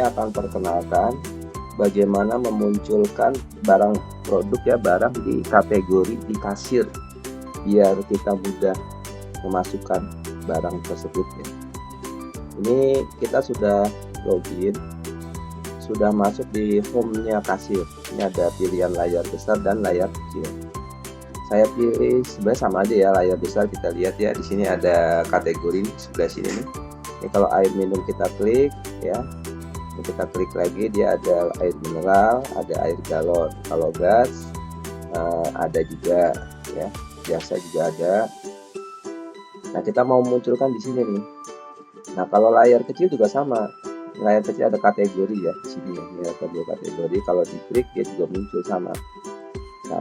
saya akan perkenalkan bagaimana memunculkan barang produk ya, barang di kategori di kasir biar kita mudah memasukkan barang tersebut ya. Ini kita sudah login, sudah masuk di home-nya kasir. Ini ada pilihan layar besar dan layar kecil. Saya pilih sebenarnya sama aja ya, layar besar. Kita lihat ya, di sini ada kategori sebelah sini nih. Ini kalau air minum kita klik ya, ini kita klik lagi, dia ada air mineral, ada air galon. Kalau gas ada juga ya, biasa juga ada. Nah, kita mau munculkan di sini nih. Nah, kalau layar kecil juga sama. Layar kecil ada kategori ya di sini ya. Ini ada dua kategori. Kalau diklik dia juga muncul sama. Nah,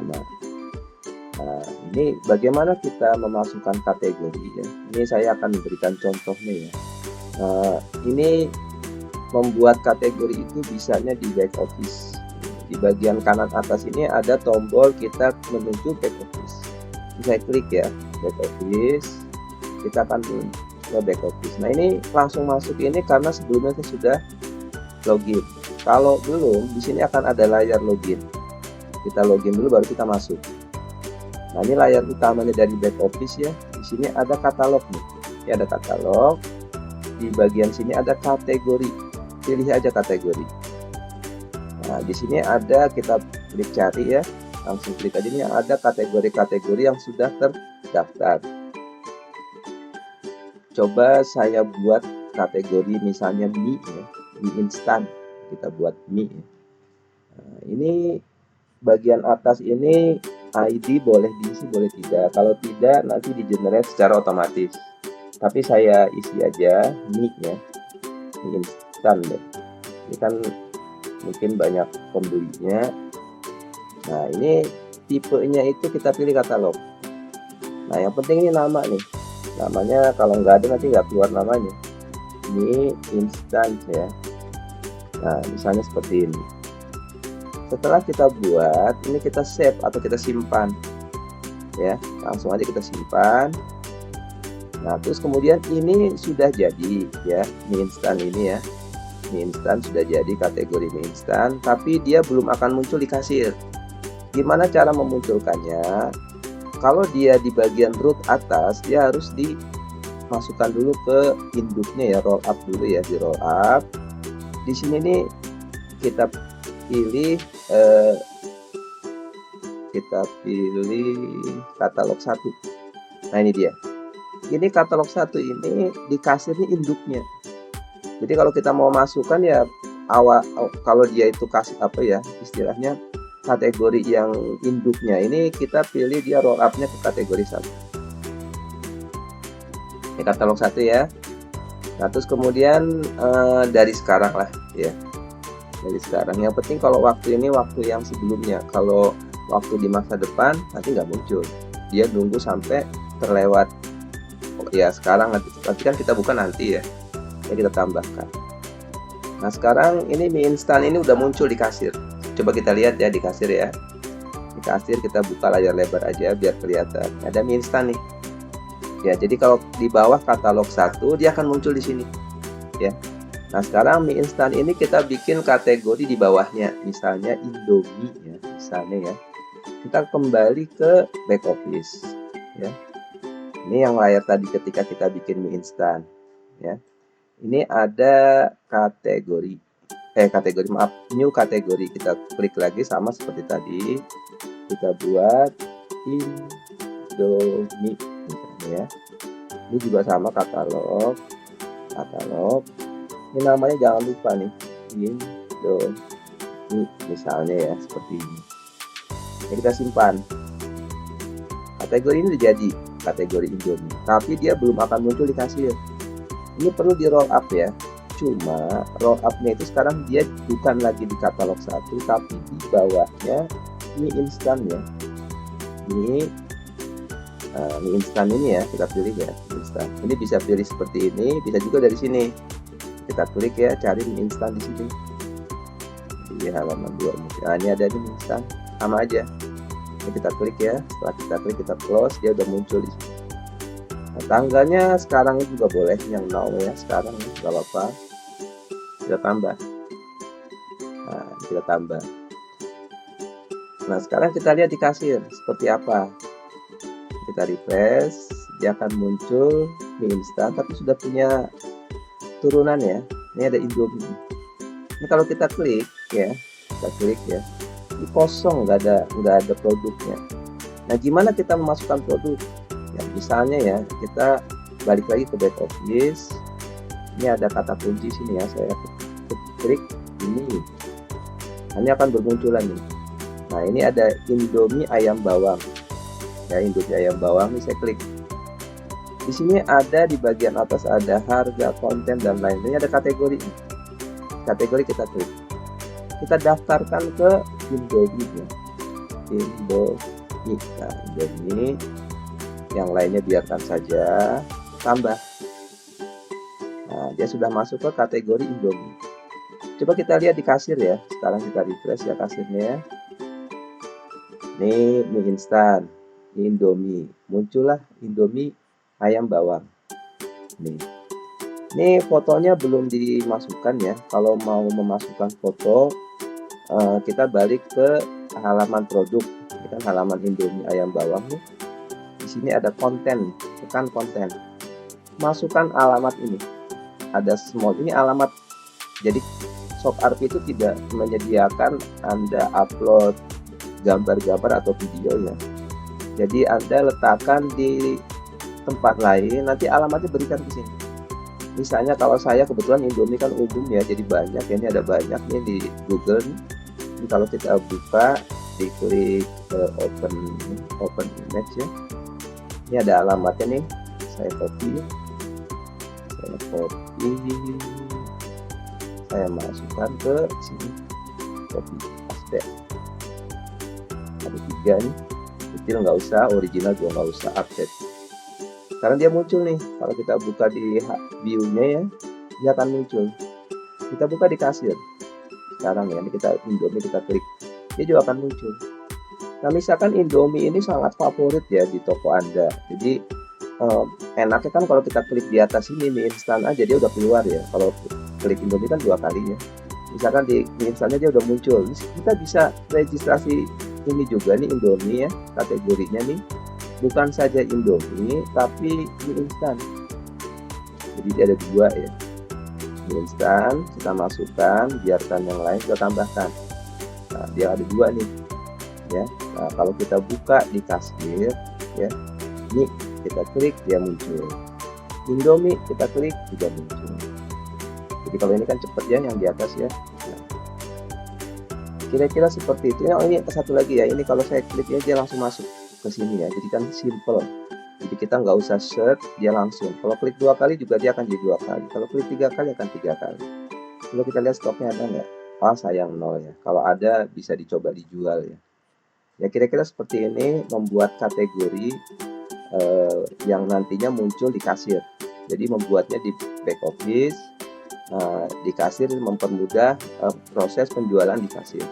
ini bagaimana kita memasukkan kategori ya. Ini saya akan memberikan contohnya ya. Ini membuat kategori itu bisanya di back office. Di bagian kanan atas ini ada tombol kita menuju back office. Saya klik ya, back office. Kita akan ke back office. Nah, ini langsung masuk ini karena sebelumnya saya sudah login. Kalau belum, di sini akan ada layar login. Kita login dulu baru kita masuk. Nah, ini layar utamanya dari back office ya. Di sini ada katalog nih. Ini ada katalog. Di bagian sini ada kategori. Pilih aja kategori. Nah, di sini ada, kita klik cari ya. Langsung klik aja, ini ada kategori-kategori yang sudah terdaftar. Coba saya buat kategori misalnya mie ya, mie instan. Kita buat mie ya. Nah, ini bagian atas ini ID boleh diisi boleh tidak. Kalau tidak nanti di generate secara otomatis. Tapi saya isi aja mie ya, mie instan deh. Ini kan mungkin banyak pembelinya. Nah, ini tipenya itu kita pilih katalog. Nah, yang penting ini nama nih. Namanya kalau nggak ada nanti nggak keluar namanya. Ini instan ya. Nah, misalnya seperti ini. Setelah kita buat, ini kita save atau kita simpan ya. Langsung aja kita simpan. Nah, terus kemudian ini sudah jadi ya, mie instan ini ya. Mie instan sudah jadi kategori mie instan, tapi dia belum akan muncul di kasir. Gimana cara memunculkannya? Kalau dia di bagian root atas, dia harus dimasukkan dulu ke induknya ya, roll up dulu ya, di roll up. Di sini nih kita pilih katalog 1. Nah, ini dia. Ini katalog 1 ini di kasir nih induknya. Jadi kalau kita mau masukkan ya kalau dia itu kasih apa ya, istilahnya kategori yang induknya ini kita pilih dia roll up-nya ke kategori 1. Ini katalog 1 ya. Nah, terus kemudian dari sekarang lah ya. Dari sekarang. Yang penting kalau waktu ini waktu yang sebelumnya. Kalau waktu di masa depan nanti nggak muncul. Dia nunggu sampai terlewat. Oh, ya sekarang nanti kan kita buka nanti ya. Ya kita tambahkan. Nah, sekarang ini mie instan ini udah muncul di kasir. Coba kita lihat ya di kasir ya. Di kasir kita buka layar lebar aja biar kelihatan. Ada mie instan nih. Ya, jadi kalau di bawah katalog 1 dia akan muncul di sini. Ya. Nah, sekarang mie instan ini kita bikin kategori di bawahnya. Misalnya Indomie ya, misalnya ya. Kita kembali ke back office ya. Ini yang layar tadi ketika kita bikin mie instan ya. Ini ada kategori new kategori. Kita klik lagi sama seperti tadi, kita buat Indomie misalnya ya. Ini juga sama katalog. Ini namanya jangan lupa nih, Indomie misalnya ya, seperti ini. Ini kita simpan. Kategori ini udah jadi kategori Indomie, tapi dia belum akan muncul di kasir. Ini perlu di roll up ya. Cuma roll up-nya itu sekarang dia bukan lagi di katalog 1, tapi di bawahnya mie instan ya. Mie instan ini ya, kita pilih ya, instan. Ini bisa pilih seperti ini, bisa juga dari sini. Kita klik ya, cari mie instan di sini. Di halaman 2 ini. Nah, ini ada di mie instan, sama aja. Ini kita klik ya, setelah kita klik kita close, dia udah muncul di sini. Nah, tanggalnya sekarang juga boleh yang now ya, sekarang nggak apa-apa. Kita tambah kita tambah. Nah, sekarang kita lihat di kasir seperti apa. Kita refresh, dia akan muncul mie instan tapi sudah punya turunan ya. Ini ada Indomie. Ini kalau kita klik ya, ini kosong, nggak ada produknya. Nah, gimana kita memasukkan produk? Ya, misalnya ya, kita balik lagi ke back office. Ini ada kata kunci sini ya, saya klik ini. Ini akan bermunculan nih. Nah, ini ada Indomie ayam bawang. Ya, Indomie ayam bawang ini saya klik. Di sini ada di bagian atas ada harga, konten dan lain. Ini ada kategori. Kategori kita klik. Kita daftarkan ke Indomie ya. Indomie. Nah, Indomie. Yang lainnya biarkan saja. Tambah. Nah, dia sudah masuk ke kategori Indomie. Coba kita lihat di kasir ya. Sekarang kita refresh ya kasirnya. Ini mie instan. Indomie, muncullah Indomie ayam bawang. Ini fotonya belum dimasukkan ya. Kalau mau memasukkan foto, kita balik ke halaman produk. Ini kan halaman Indomie ayam bawang nih. Di sini ada konten, tekan konten. Masukkan alamat ini. Ada small, ini alamat. Jadi ShopRP itu tidak menyediakan Anda upload gambar-gambar atau video ya. Jadi Anda letakkan di tempat lain, nanti alamatnya berikan ke sini. Misalnya kalau saya kebetulan Indomie kan umum ya, jadi banyak ya, ini ada banyak nih di Google. Ini kalau kita buka, diklik open image ya. Ini ada alamatnya nih, saya copy, saya masukkan ke sini, copy paste. Ada 3 nih. Detail nggak usah, original juga nggak usah, update. Sekarang dia muncul nih. Kalau kita buka di view-nya ya, dia akan muncul. Kita buka di kasir. Sekarang ya, ini kita Indomie kita klik, dia juga akan muncul. Nah, misalkan Indomie ini sangat favorit ya di toko Anda. Jadi enaknya kan kalau kita klik di atas ini mie instan aja dia udah keluar ya. Kalau klik Indomie kan 2 kali ya. Misalkan di mie instannya dia udah muncul. Kita bisa registrasi ini juga nih Indomie ya, kategorinya nih bukan saja Indomie tapi mie instan. Jadi dia ada 2 ya, mie instan kita masukkan, biarkan yang lain kita tambahkan. Nah, dia ada 2 nih ya. Nah, kalau kita buka di kasir ya, ini kita klik dia muncul. Indomie kita klik juga muncul. Jadi kalau ini kan cepet ya yang di atas ya. Nah, kira-kira seperti itu. Oh, ini satu lagi ya. Ini kalau saya klik ya dia langsung masuk ke sini ya. Jadi kan simple. Jadi kita nggak usah search, dia langsung. Kalau klik 2 kali juga dia akan jadi 2 kali. Kalau klik 3 kali akan 3 kali. Kalau kita lihat stoknya ada nggak? Ah, sayang 0 ya. Kalau ada bisa dicoba dijual ya. Ya kira-kira seperti ini membuat kategori yang nantinya muncul di kasir. Jadi membuatnya di back office. Di kasir mempermudah proses penjualan di kasir.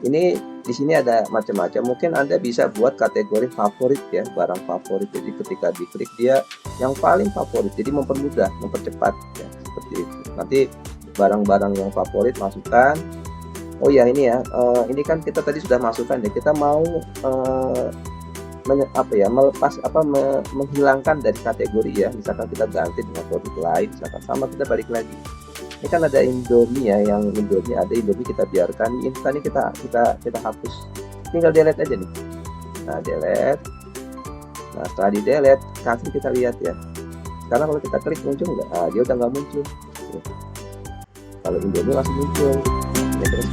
Ini di sini ada macam-macam. Mungkin Anda bisa buat kategori favorit ya, barang favorit. Jadi ketika diklik dia yang paling favorit. Jadi mempermudah, mempercepat ya, seperti itu. Nanti barang-barang yang favorit masukkan. Oh ya ini ya, ini kan kita tadi sudah masukkan ya. Kita mau menghilangkan dari kategori ya. Misalkan kita ganti dengan produk lain, misalkan sama kita balik lagi. Ini kan ada Indomie ya, yang Indomie ada Indomie kita biarkan, instan ini kita hapus. Tinggal delete aja nih. Nah, delete. Nah, setelah di delete, kasih kita lihat ya. Sekarang kalau kita klik muncul nggak? Ah, dia udah nggak muncul. Kalau Indomie langsung muncul. Ya, terus